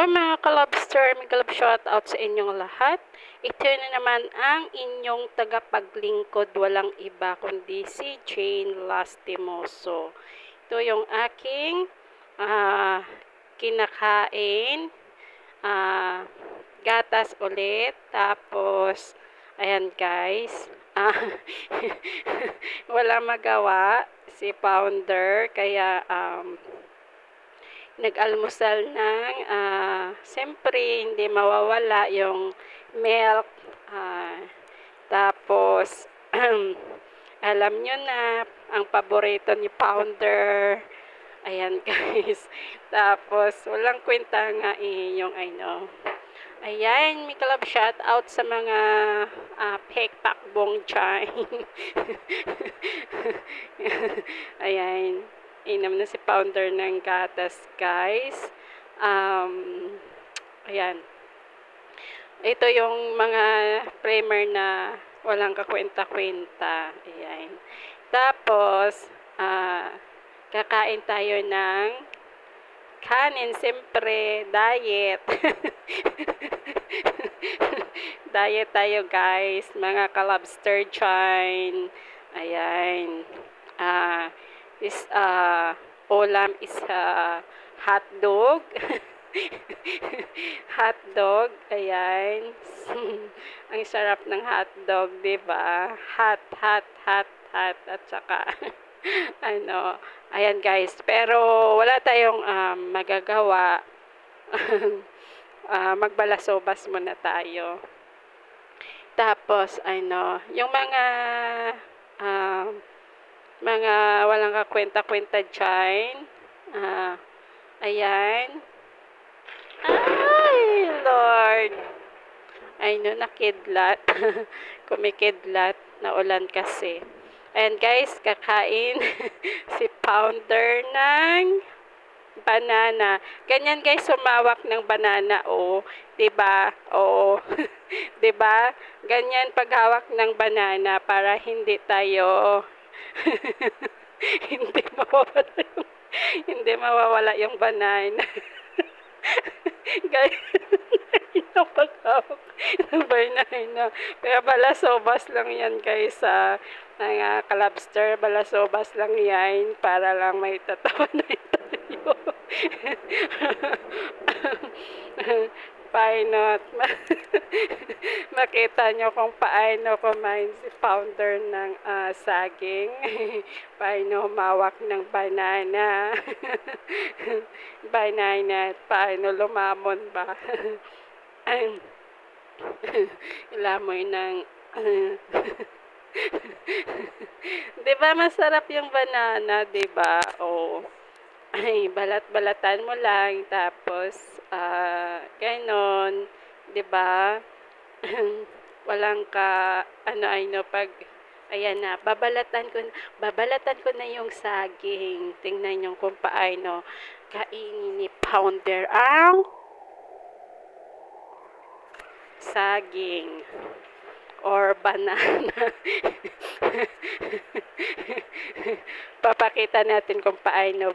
Hello mga kalobster, may kalab shoutout sa inyong lahat. Ito na naman ang inyong tagapaglingkod, walang iba kundi si Jane Lastimoso. Ito yung aking kinakain, gatas ulit, tapos ayan guys, wala magawa si founder, kaya nag-almusal ng siyempre hindi mawawala yung milk, tapos alam nyo na ang paborito ni founder, ayan guys. Tapos walang kwenta nga yung ayan, may kalab shout out sa mga pekpakbong dyan. Ayan, inom na si founder ng gatas guys. Ayan, ito yung mga primer na walang kakwenta-kwenta. Ayan, tapos kakain tayo ng kanin, siyempre diet. Diet tayo guys, mga kalobster dyan. Ayan, ulam is hotdog. Hotdog, ayan. Ang sarap ng hotdog, diba? Hot, at saka ayan guys, pero wala tayong magagawa. Magbalasobas muna tayo. Tapos yung mga walang kakwenta-kwenta dyan, ayan, ay Lord, nakidlat. Kumikidlat na ulan kasi. Ayan guys, kakain si founder ng banana. Ganyan guys, sumawak ng banana, diba? Diba? Ganyan paghawak ng banana para hindi tayo hindi mawawala yung banana. Guys, yung paghawak ng banana. Kaya balasobas lang yan guys, mga kalobster, balasobas lang yan para lang may tatawanan tayo. Paano makita nyo kung paano kumain si founder ng saging. Paano humawak ng banana. Banana, paano lumamon ba. Ilamoy ng diba masarap yung banana, diba? Ay, balat-balatan mo lang, tapos ganon, diba? Walang pag ayan na, babalatan ko na yung saging. Tingnan nyo kung paano kainin ni founder ang saging or banana. Papakita natin kung paano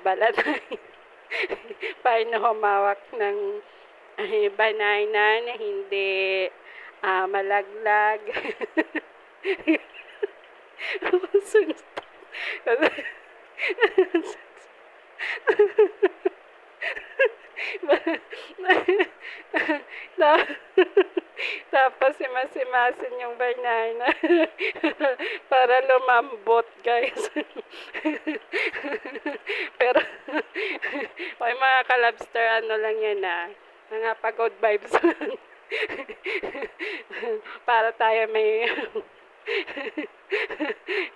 paano humawak ng banana na hindi malaglag. Tapos simasimasin yung banana para lumambot guys. Pero may mga kalobster, lang yan mga pagod vibes lang. Para tayo may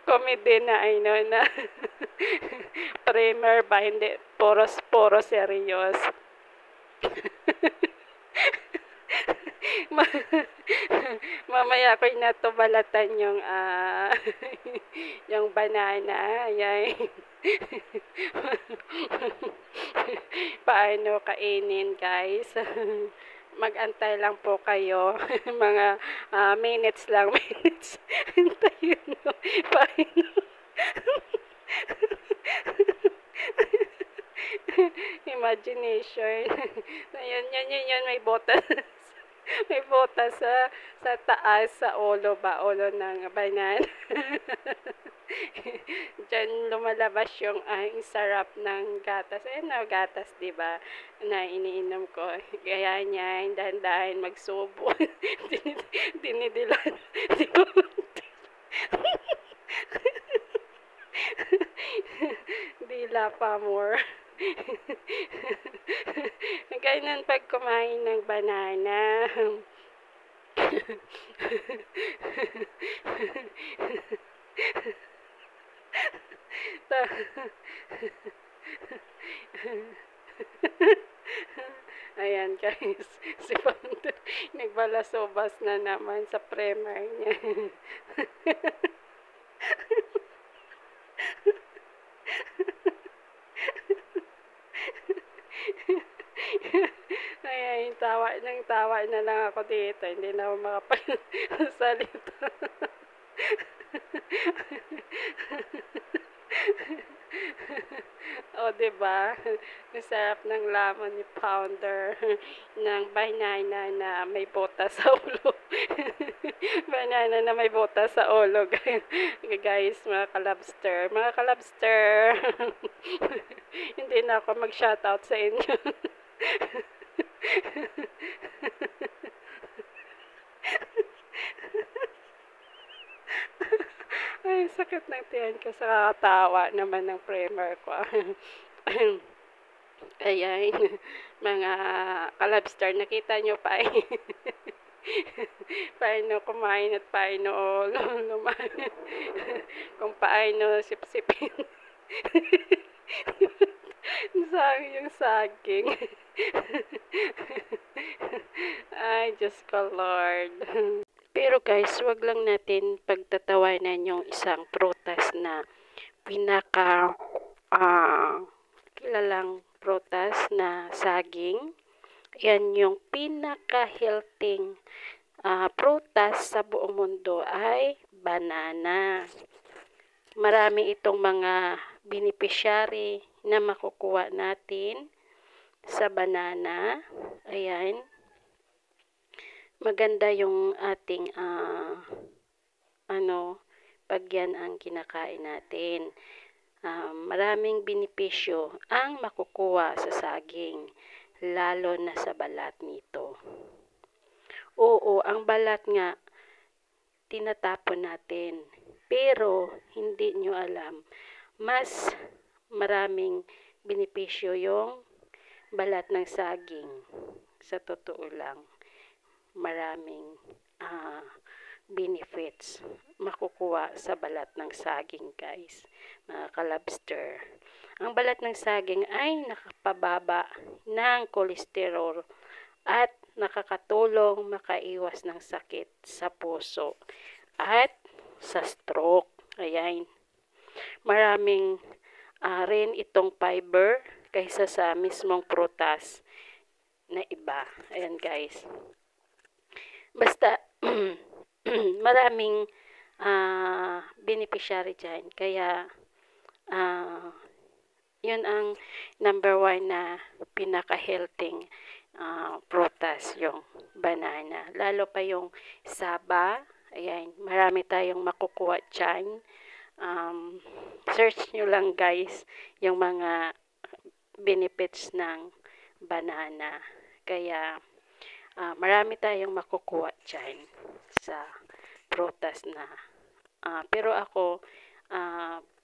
comedy na na primer ba, hindi puro serious. Mamaya ko natubalatan yung yung banana. Ayan. Paano kainin guys. Mag-antay lang po kayo. Mga minutes lang. Hintayin nyo. Paano imagination. Ayun, yun, may botas. May botas sa taas, sa ulo ba? Ulo ng banana. Diyan lumalabas yung sarap ng gatas. Ayun na, gatas, di ba? Na iniinom ko. Gaya niya, dahan-dahan magsubo. Dinidilan. Dila pa more. Ganyan pag kumain ng banana. Ayan guys, si Founder nagbalasubas na naman sa primer niya. Ayan, tawa na lang ako dito. Hindi na ako makapagsalita. O, diba? Ang sarap ng lamon ni Founder ng banana na may botas sa ulo. Banana na may botas sa ulo. Guys, mga kalabster. Mga kalabster. Hindi na ako mag-shoutout sa inyo. Ay, sakit ng tiyan ko sa kakatawa naman ng primer ko. Ayan, mga kalabster, nakita nyo pa paano kumain at paano lumayan. Kung paano sipsipin. Yung saging. Ay, Diyos ko Lord. Pero guys, wag lang natin pagtatawanan yung isang prutas na pinaka kilalang prutas na saging. Yan yung pinaka-healthy prutas sa buong mundo ay banana. Marami itong mga beneficiary na makukuha natin sa banana. Ayan. Maganda yung ating pag yan ang kinakain natin. Maraming benepisyo ang makukuha sa saging, lalo na sa balat nito. Oo, ang balat nga tinatapon natin, pero hindi nyo alam, mas maraming benepisyo yung balat ng saging. Sa totoo lang, maraming benefits makukuha sa balat ng saging guys, mga kalabster. Ang balat ng saging ay nakapababa ng kolesterol at nakakatulong makaiwas ng sakit sa puso at sa stroke. Ayan. Maraming rin itong fiber kaysa sa mismong prutas na iba. Ayan guys. Basta maraming beneficiary dyan. Kaya yun ang number 1 na pinaka-healthy prutas, yung banana. Lalo pa yung saba. Ayan, marami tayong makukuha dyan. Search nyo lang guys yung mga benefits ng banana. Kaya marami tayong makukuha dyan sa prutas na. Pero ako,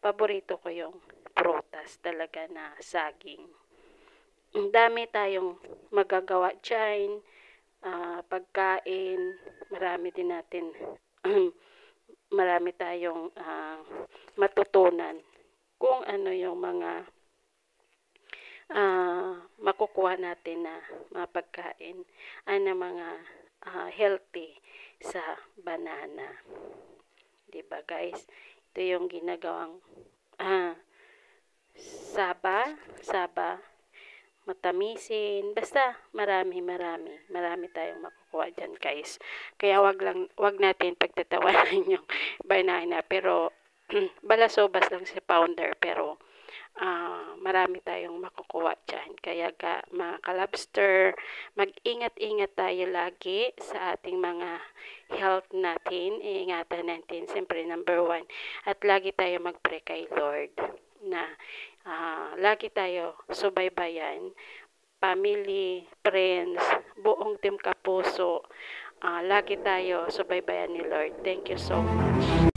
paborito ko yung prutas talaga na saging. Ang dami tayong magagawa dyan. Pagkain, marami din natin, marami tayong matutunan kung ano yung mga makukuha natin na mga pagkain na mga healthy sa banana. Diba guys? Ito yung ginagawang saba, matamisin, basta marami tayong makukuha dyan guys. Kaya wag natin pagtatawanan yung banana, pero balasobas lang si Founder, pero marami tayong makukuha diyan. Kaya mga kalabster, mag-ingat-ingat tayo lagi sa ating mga health natin. Iingatan natin, siyempre number 1. At lagi tayo mag-pray kay Lord na lagi tayo subaybayan, family, friends, buong team Kapuso. Lagi tayo subaybayan ni Lord. Thank you so much.